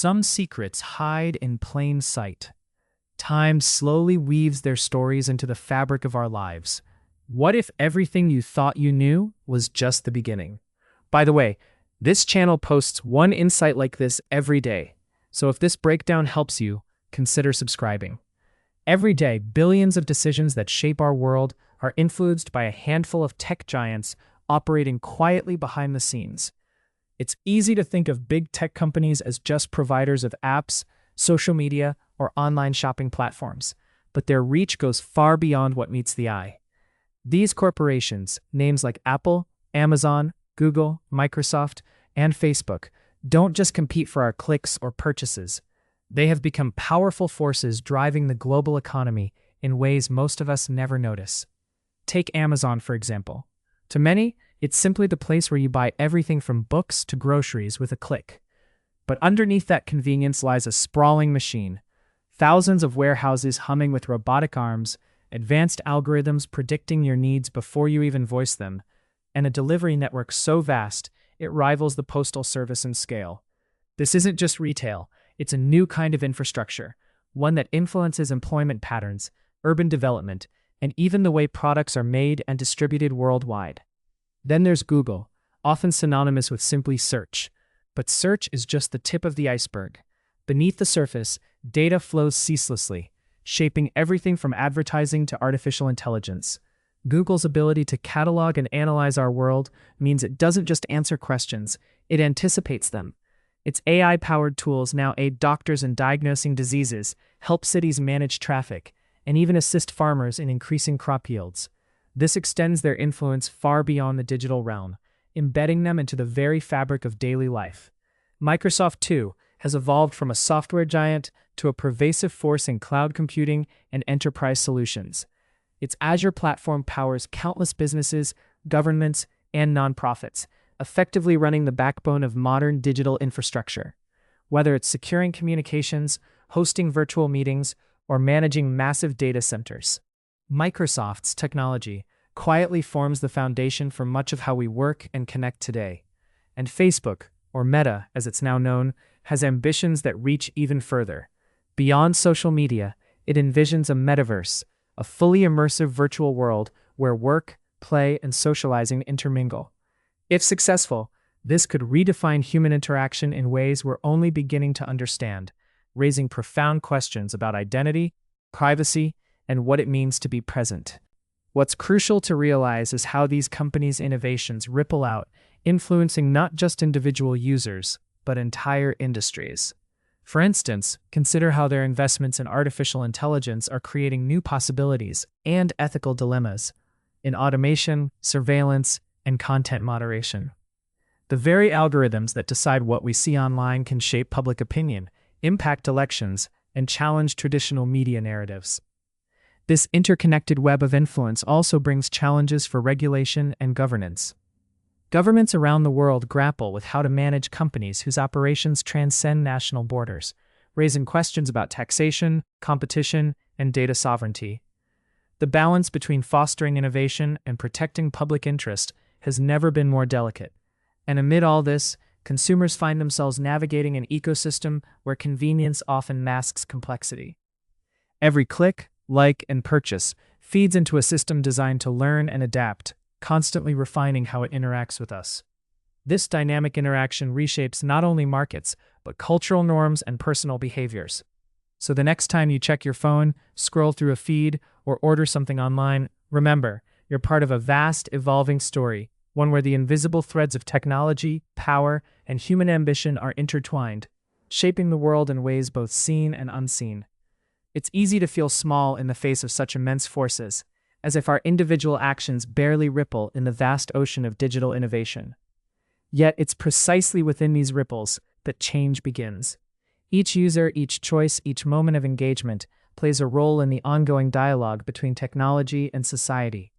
Some secrets hide in plain sight. Time slowly weaves their stories into the fabric of our lives. What if everything you thought you knew was just the beginning? By the way, this channel posts one insight like this every day, so if this breakdown helps you, consider subscribing. Every day, billions of decisions that shape our world are influenced by a handful of tech giants operating quietly behind the scenes. It's easy to think of big tech companies as just providers of apps, social media, or online shopping platforms, but their reach goes far beyond what meets the eye. These corporations, names like Apple, Amazon, Google, Microsoft, and Facebook, don't just compete for our clicks or purchases. They have become powerful forces driving the global economy in ways most of us never notice. Take Amazon, for example. To many, it's simply the place where you buy everything from books to groceries with a click. But underneath that convenience lies a sprawling machine. Thousands of warehouses humming with robotic arms, advanced algorithms predicting your needs before you even voice them, and a delivery network so vast it rivals the postal service in scale. This isn't just retail, it's a new kind of infrastructure, one that influences employment patterns, urban development, and even the way products are made and distributed worldwide. Then there's Google, often synonymous with simply search. But search is just the tip of the iceberg. Beneath the surface, data flows ceaselessly, shaping everything from advertising to artificial intelligence. Google's ability to catalog and analyze our world means it doesn't just answer questions, it anticipates them. Its AI-powered tools now aid doctors in diagnosing diseases, help cities manage traffic, and even assist farmers in increasing crop yields. This extends their influence far beyond the digital realm, embedding them into the very fabric of daily life. Microsoft, too, has evolved from a software giant to a pervasive force in cloud computing and enterprise solutions. Its Azure platform powers countless businesses, governments, and nonprofits, effectively running the backbone of modern digital infrastructure. Whether it's securing communications, hosting virtual meetings, or managing massive data centers, Microsoft's technology quietly forms the foundation for much of how we work and connect today. And Facebook, or Meta as it's now known, has ambitions that reach even further. Beyond social media, it envisions a metaverse, a fully immersive virtual world where work, play, and socializing intermingle. If successful, this could redefine human interaction in ways we're only beginning to understand, raising profound questions about identity, privacy, and what it means to be present. What's crucial to realize is how these companies' innovations ripple out, influencing not just individual users, but entire industries. For instance, consider how their investments in artificial intelligence are creating new possibilities and ethical dilemmas in automation, surveillance, and content moderation. The very algorithms that decide what we see online can shape public opinion, impact elections, and challenge traditional media narratives. This interconnected web of influence also brings challenges for regulation and governance. Governments around the world grapple with how to manage companies whose operations transcend national borders, raising questions about taxation, competition, and data sovereignty. The balance between fostering innovation and protecting public interest has never been more delicate. And amid all this, consumers find themselves navigating an ecosystem where convenience often masks complexity. Every click, like, and purchase feeds into a system designed to learn and adapt, constantly refining how it interacts with us. This dynamic interaction reshapes not only markets, but cultural norms and personal behaviors. So the next time you check your phone, scroll through a feed, or order something online, remember, you're part of a vast, evolving story, one where the invisible threads of technology, power, and human ambition are intertwined, shaping the world in ways both seen and unseen. It's easy to feel small in the face of such immense forces, as if our individual actions barely ripple in the vast ocean of digital innovation. Yet it's precisely within these ripples that change begins. Each user, each choice, each moment of engagement plays a role in the ongoing dialogue between technology and society.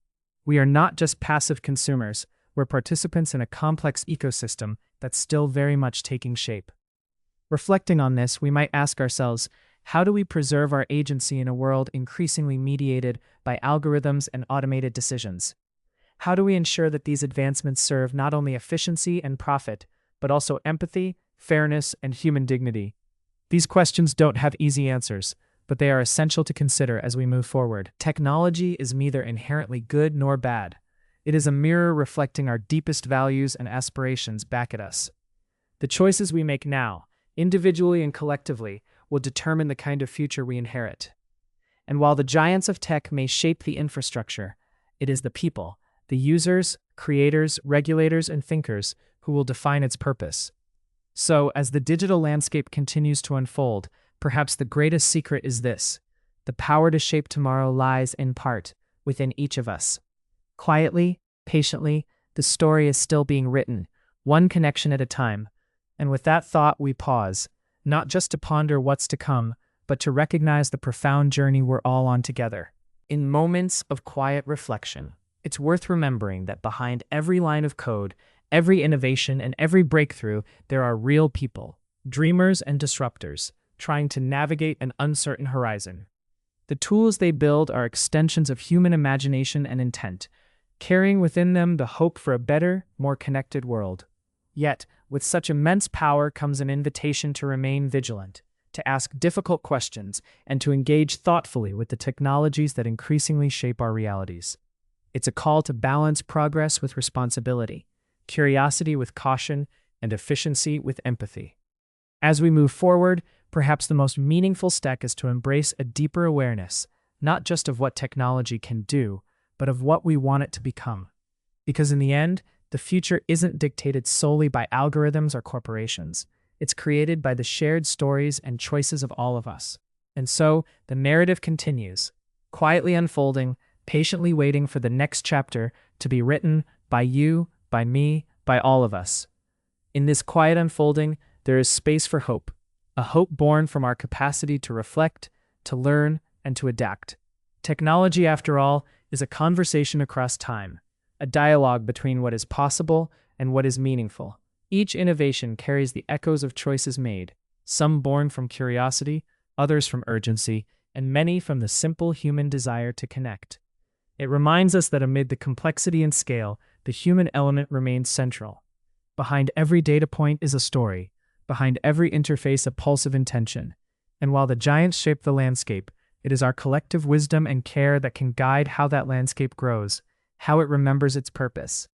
We are not just passive consumers, we're participants in a complex ecosystem that's still very much taking shape. Reflecting on this, we might ask ourselves, how do we preserve our agency in a world increasingly mediated by algorithms and automated decisions? How do we ensure that these advancements serve not only efficiency and profit, but also empathy, fairness, and human dignity? These questions don't have easy answers, but they are essential to consider as we move forward. Technology is neither inherently good nor bad. It is a mirror reflecting our deepest values and aspirations back at us. The choices we make now, individually and collectively, will determine the kind of future we inherit. And while the giants of tech may shape the infrastructure, it is the people, the users, creators, regulators, and thinkers who will define its purpose. So, as the digital landscape continues to unfold, perhaps the greatest secret is this: the power to shape tomorrow lies, in part, within each of us. Quietly, patiently, the story is still being written, one connection at a time. And with that thought, we pause, not just to ponder what's to come, but to recognize the profound journey we're all on together. In moments of quiet reflection, it's worth remembering that behind every line of code, every innovation, and every breakthrough, there are real people, dreamers and disruptors, trying to navigate an uncertain horizon. The tools they build are extensions of human imagination and intent, carrying within them the hope for a better, more connected world. Yet, with such immense power comes an invitation to remain vigilant, to ask difficult questions, and to engage thoughtfully with the technologies that increasingly shape our realities. It's a call to balance progress with responsibility, curiosity with caution, and efficiency with empathy. As we move forward, perhaps the most meaningful step is to embrace a deeper awareness, not just of what technology can do, but of what we want it to become. Because in the end, the future isn't dictated solely by algorithms or corporations. It's created by the shared stories and choices of all of us. And so, the narrative continues, quietly unfolding, patiently waiting for the next chapter to be written by you, by me, by all of us. In this quiet unfolding, there is space for hope, a hope born from our capacity to reflect, to learn, and to adapt. Technology, after all, is a conversation across time, a dialogue between what is possible and what is meaningful. Each innovation carries the echoes of choices made, some born from curiosity, others from urgency, and many from the simple human desire to connect. It reminds us that amid the complexity and scale, the human element remains central. Behind every data point is a story, behind every interface a pulse of intention. And while the giants shape the landscape, it is our collective wisdom and care that can guide how that landscape grows, how it remembers its purpose.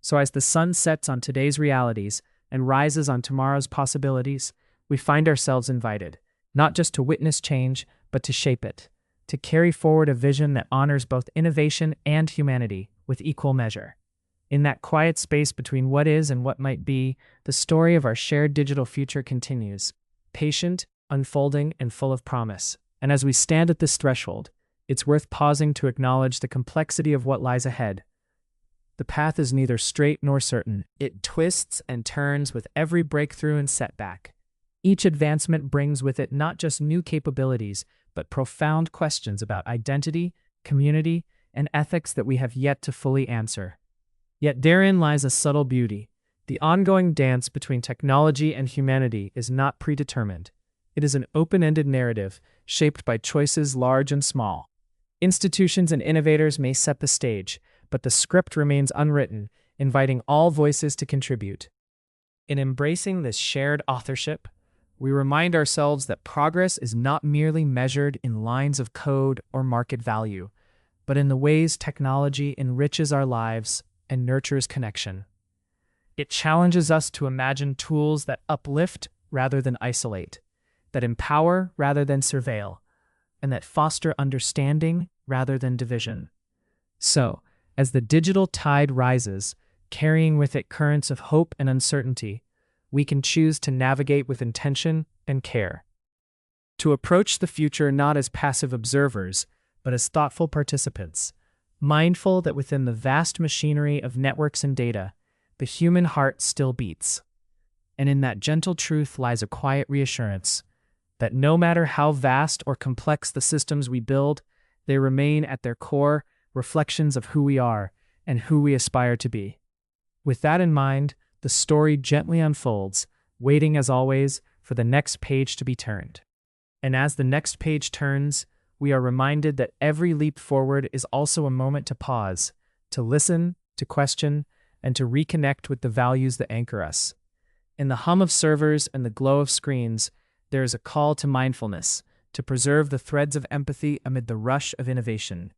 So as the sun sets on today's realities and rises on tomorrow's possibilities, we find ourselves invited, not just to witness change, but to shape it, to carry forward a vision that honors both innovation and humanity with equal measure. In that quiet space between what is and what might be, the story of our shared digital future continues, patient, unfolding, and full of promise. And as we stand at this threshold, it's worth pausing to acknowledge the complexity of what lies ahead. The path is neither straight nor certain. It twists and turns with every breakthrough and setback. Each advancement brings with it not just new capabilities, but profound questions about identity, community, and ethics that we have yet to fully answer. Yet therein lies a subtle beauty. The ongoing dance between technology and humanity is not predetermined. It is an open-ended narrative shaped by choices large and small. Institutions and innovators may set the stage, but the script remains unwritten, inviting all voices to contribute. In embracing this shared authorship, we remind ourselves that progress is not merely measured in lines of code or market value, but in the ways technology enriches our lives and nurtures connection. It challenges us to imagine tools that uplift rather than isolate, that empower rather than surveil, and that foster understanding rather than division. So, as the digital tide rises, carrying with it currents of hope and uncertainty, we can choose to navigate with intention and care. To approach the future not as passive observers, but as thoughtful participants, mindful that within the vast machinery of networks and data, the human heart still beats. And in that gentle truth lies a quiet reassurance that no matter how vast or complex the systems we build, they remain at their core reflections of who we are and who we aspire to be. With that in mind, the story gently unfolds, waiting as always for the next page to be turned. And as the next page turns, we are reminded that every leap forward is also a moment to pause, to listen, to question, and to reconnect with the values that anchor us. In the hum of servers and the glow of screens, there is a call to mindfulness, to preserve the threads of empathy amid the rush of innovation.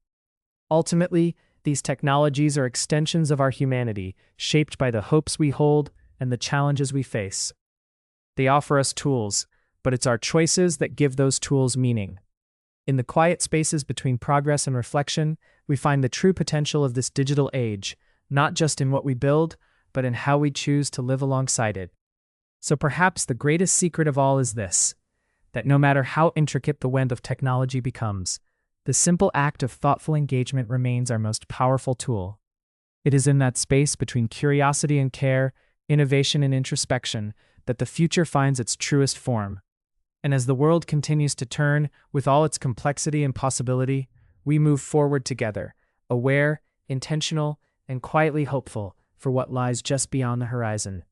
Ultimately, these technologies are extensions of our humanity, shaped by the hopes we hold and the challenges we face. They offer us tools, but it's our choices that give those tools meaning. In the quiet spaces between progress and reflection, we find the true potential of this digital age, not just in what we build, but in how we choose to live alongside it. So perhaps the greatest secret of all is this: that no matter how intricate the web of technology becomes, the simple act of thoughtful engagement remains our most powerful tool. It is in that space between curiosity and care, innovation and introspection, that the future finds its truest form. And as the world continues to turn, with all its complexity and possibility, we move forward together, aware, intentional, and quietly hopeful for what lies just beyond the horizon.